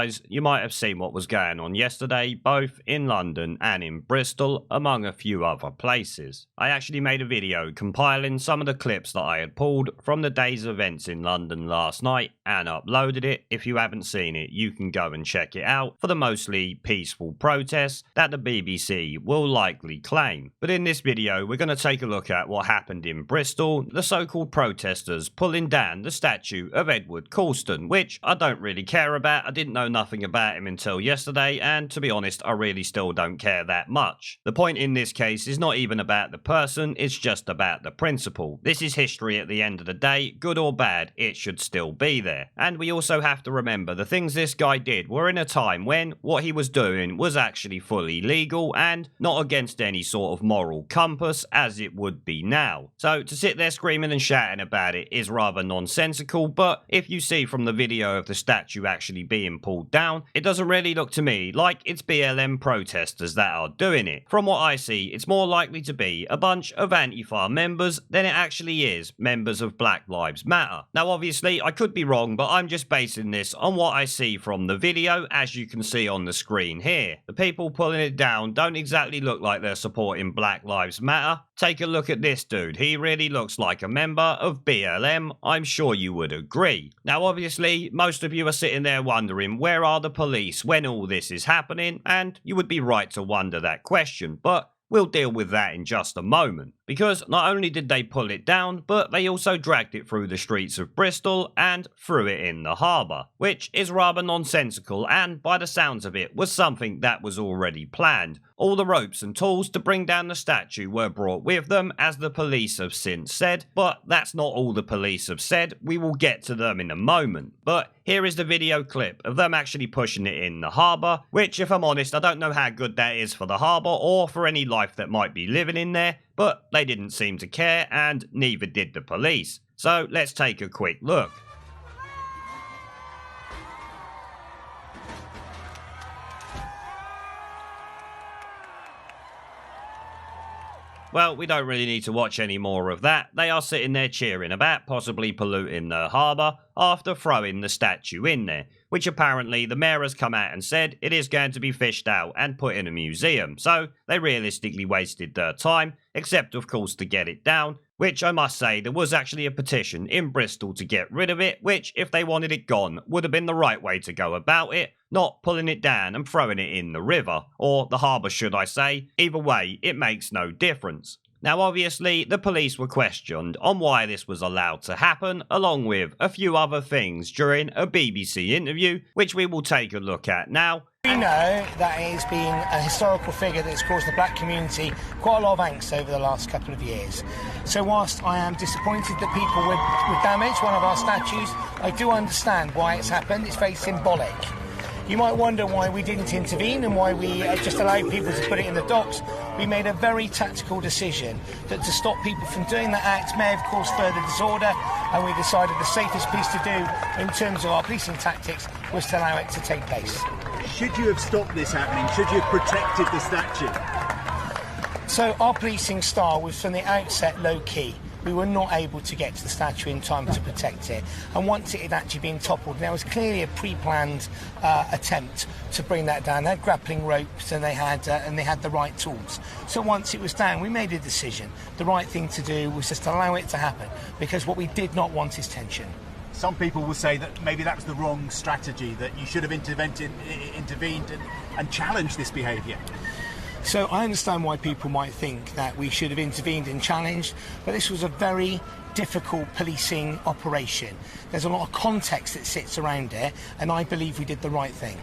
Guys, you might have seen what was going on yesterday, both in London and in Bristol, among a few other places. I actually made a video compiling some of the clips that I had pulled from the day's events in London last night and uploaded it. If you haven't seen it, you can go and check it out for the mostly peaceful protests that the BBC will likely claim. But in this video, we're going to take a look at what happened in Bristol, the so-called protesters pulling down the statue of Edward Colston, which I don't really care about. I didn't know nothing about him until yesterday, and to be honest, I really still don't care that much. The point in this case is not even about the person, it's just about the principle. This is history at the end of the day, good or bad, it should still be there. And we also have to remember the things this guy did were in a time when what he was doing was actually fully legal and not against any sort of moral compass as it would be now. So to sit there screaming and shouting about it is rather nonsensical, but if you see from the video of the statue actually being pulled down, it doesn't really look to me like it's BLM protesters that are doing it. From what I see, it's more likely to be a bunch of Antifa members than it actually is members of Black Lives Matter. Now obviously I could be wrong, but I'm just basing this on what I see from the video, as you can see on the screen here. The people pulling it down don't exactly look like they're supporting Black Lives Matter. Take a look at this dude, he really looks like a member of BLM, I'm sure you would agree. Now obviously, most of you are sitting there wondering where are the police when all this is happening, and you would be right to wonder that question, but we'll deal with that in just a moment. Because not only did they pull it down, but they also dragged it through the streets of Bristol and threw it in the harbour, which is rather nonsensical and, by the sounds of it, was something that was already planned. All the ropes and tools to bring down the statue were brought with them, as the police have since said, but that's not all the police have said, we will get to them in a moment. But here is the video clip of them actually pushing it in the harbour, which if I'm honest, I don't know how good that is for the harbour or for any life that might be living in there, but they didn't seem to care, and neither did the police. So let's take a quick look. Well, we don't really need to watch any more of that. They are sitting there cheering about possibly polluting the harbour after throwing the statue in there, which apparently the mayor has come out and said it is going to be fished out and put in a museum. So they realistically wasted their time, except of course to get it down, which I must say there was actually a petition in Bristol to get rid of it, which if they wanted it gone would have been the right way to go about it, not pulling it down and throwing it in the river, or the harbour should I say. Either way, it makes no difference. Now obviously, the police were questioned on why this was allowed to happen, along with a few other things during a BBC interview, which we will take a look at now. We know that it has been a historical figure that's caused the black community quite a lot of angst over the last couple of years. So whilst I am disappointed that people would damage one of our statues, I do understand why it's happened. It's very symbolic. You might wonder why we didn't intervene and why we just allowed people to put it in the docks. We made a very tactical decision that to stop people from doing that act may have caused further disorder, and we decided the safest piece to do in terms of our policing tactics was to allow it to take place. Should you have stopped this happening? Should you have protected the statue? So our policing style was from the outset low-key. We were not able to get to the statue in time to protect it, and once it had actually been toppled, there was clearly a pre-planned attempt to bring that down. They had grappling ropes and they had the right tools. So once it was down, we made a decision. The right thing to do was just allow it to happen, because what we did not want is tension. Some people will say that maybe that was the wrong strategy, that you should have intervened and challenged this behaviour. So I understand why people might think that we should have intervened and challenged, but this was a very difficult policing operation. There's a lot of context that sits around it, and I believe we did the right thing.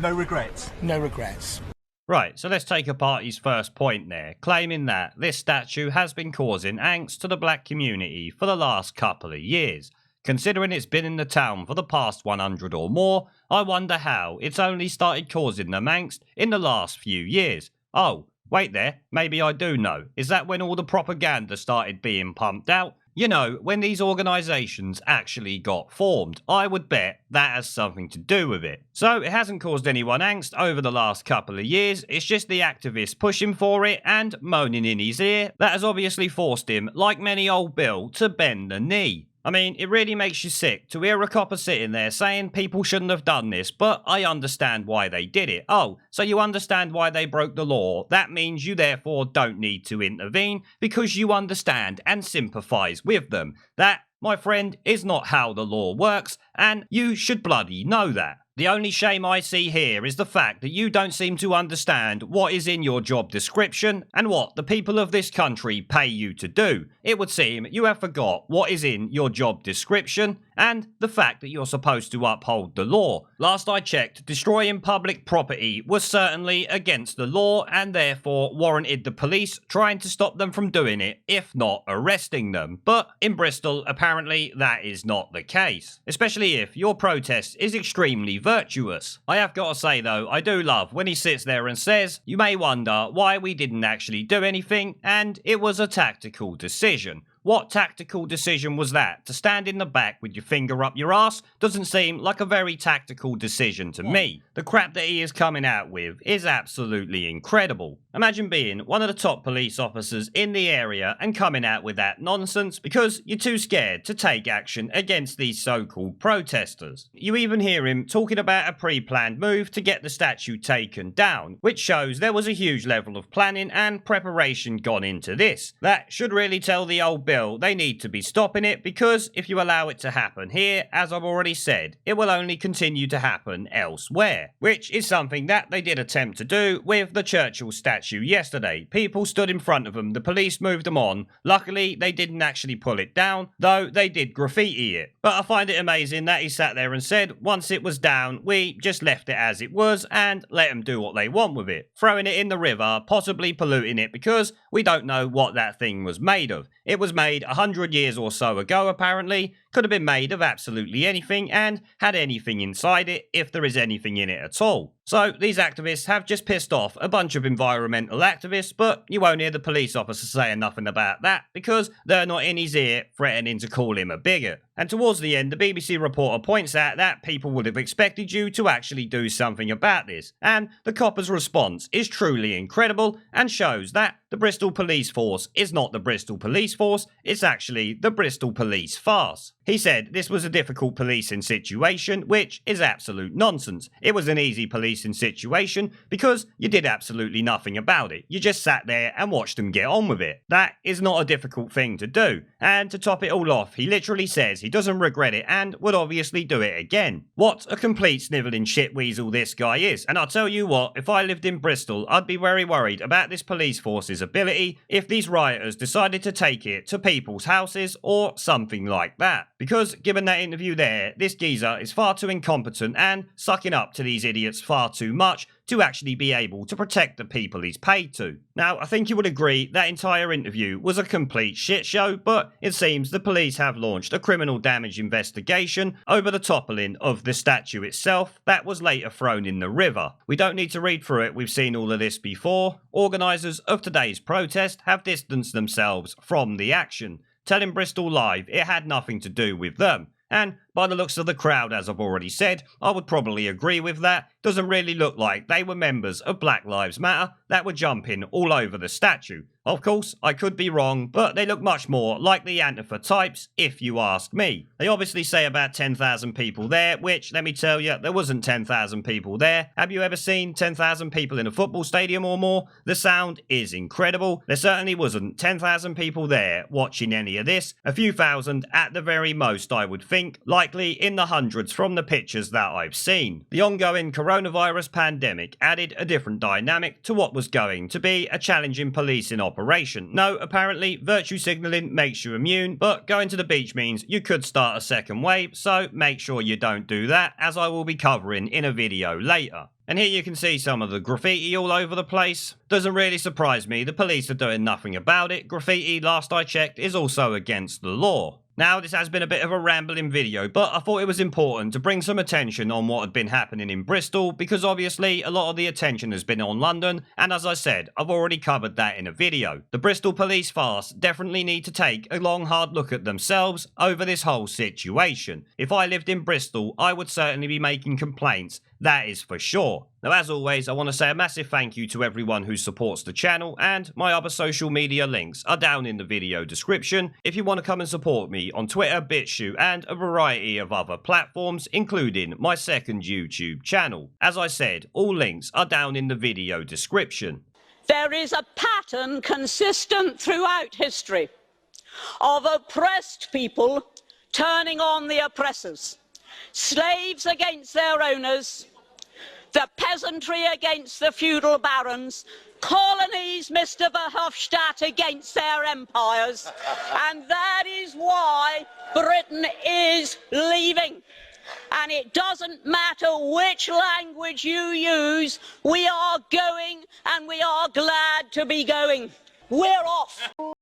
No regrets? No regrets. Right, so let's take apart his first point there, claiming that this statue has been causing angst to the black community for the last couple of years. Considering it's been in the town for the past 100 or more, I wonder how it's only started causing them angst in the last few years. Oh, wait there, maybe I do know. Is that when all the propaganda started being pumped out? You know, when these organisations actually got formed. I would bet that has something to do with it. So it hasn't caused anyone angst over the last couple of years, it's just the activists pushing for it and moaning in his ear that has obviously forced him, like many old Bill, to bend the knee. I mean, it really makes you sick to hear a copper sitting there saying people shouldn't have done this, but I understand why they did it. Oh, so you understand why they broke the law. That means you therefore don't need to intervene because you understand and sympathise with them. That, my friend, is not how the law works, and you should bloody know that. The only shame I see here is the fact that you don't seem to understand what is in your job description and what the people of this country pay you to do. It would seem you have forgot what is in your job description and the fact that you're supposed to uphold the law. Last I checked, destroying public property was certainly against the law and therefore warranted the police trying to stop them from doing it, if not arresting them. But in Bristol, apparently that is not the case, especially if your protest is extremely virtuous. I have got to say though, I do love when he sits there and says, you may wonder why we didn't actually do anything and it was a tactical decision. What tactical decision was that? To stand in the back with your finger up your ass doesn't seem like a very tactical decision to me. The crap that he is coming out with is absolutely incredible. Imagine being one of the top police officers in the area and coming out with that nonsense because you're too scared to take action against these so-called protesters. You even hear him talking about a pre-planned move to get the statue taken down, which shows there was a huge level of planning and preparation gone into this. That should really tell the old bill they need to be stopping it, because if you allow it to happen here, as I've already said, it will only continue to happen elsewhere, which is something that they did attempt to do with the Churchill statue yesterday. People stood in front of them, the police moved them on. Luckily, they didn't actually pull it down, though they did graffiti it. But I find it amazing that he sat there and said, once it was down, we just left it as it was and let them do what they want with it. Throwing it in the river, possibly polluting it because we don't know what that thing was made of. It was made 100 years or so ago, apparently. Could have been made of absolutely anything and had anything inside it, if there is anything in it at all. So these activists have just pissed off a bunch of environmental activists, but you won't hear the police officer saying nothing about that because they're not in his ear threatening to call him a bigot. And towards the end, the BBC reporter points out that people would have expected you to actually do something about this, and the copper's response is truly incredible and shows that the Bristol police force is not the Bristol police force, it's actually the Bristol police farce. He said this was a difficult policing situation, which is absolute nonsense. It was an easy policing situation because you did absolutely nothing about it. You just sat there and watched them get on with it. That is not a difficult thing to do. And to top it all off, he literally says he doesn't regret it and would obviously do it again. What a complete snivelling shitweasel this guy is. And I'll tell you what, if I lived in Bristol, I'd be very worried about this police force's ability if these rioters decided to take it to people's houses or something like that. Because given that interview there, this geezer is far too incompetent and sucking up to these idiots far too much to actually be able to protect the people he's paid to. Now, I think you would agree that entire interview was a complete shit show, but it seems the police have launched a criminal damage investigation over the toppling of the statue itself that was later thrown in the river. We don't need to read through it, we've seen all of this before. Organisers of today's protest have distanced themselves from the action, telling Bristol Live it had nothing to do with them. And by the looks of the crowd, as I've already said, I would probably agree with that. Doesn't really look like they were members of Black Lives Matter that were jumping all over the statue. Of course, I could be wrong, but they look much more like the Antifa types, if you ask me. They obviously say about 10,000 people there, which, let me tell you, there wasn't 10,000 people there. Have you ever seen 10,000 people in a football stadium or more? The sound is incredible. There certainly wasn't 10,000 people there watching any of this. A few thousand at the very most, I would think, likely in the hundreds from the pictures that I've seen. The ongoing coronavirus pandemic added a different dynamic to what was going to be a challenging policing operation. No, apparently virtue signalling makes you immune, but going to the beach means you could start a second wave, so make sure you don't do that, as I will be covering in a video later. And here you can see some of the graffiti all over the place. Doesn't really surprise me, the police are doing nothing about it. Graffiti, last I checked, is also against the law. Now, this has been a bit of a rambling video, but I thought it was important to bring some attention on what had been happening in Bristol, because obviously a lot of the attention has been on London, and as I said, I've already covered that in a video. The Bristol police farce definitely need to take a long hard look at themselves over this whole situation. If I lived in Bristol, I would certainly be making complaints That is for sure. Now, as always, I want to say a massive thank you to everyone who supports the channel, and my other social media links are down in the video description if you want to come and support me on Twitter, BitChute, and a variety of other platforms, including my second YouTube channel. As I said, all links are down in the video description. There is a pattern consistent throughout history of oppressed people turning on the oppressors, slaves against their owners, the peasantry against the feudal barons, colonies, Mr. Verhofstadt, against their empires, and that is why Britain is leaving. And it doesn't matter which language you use, we are going, and we are glad to be going. We're off.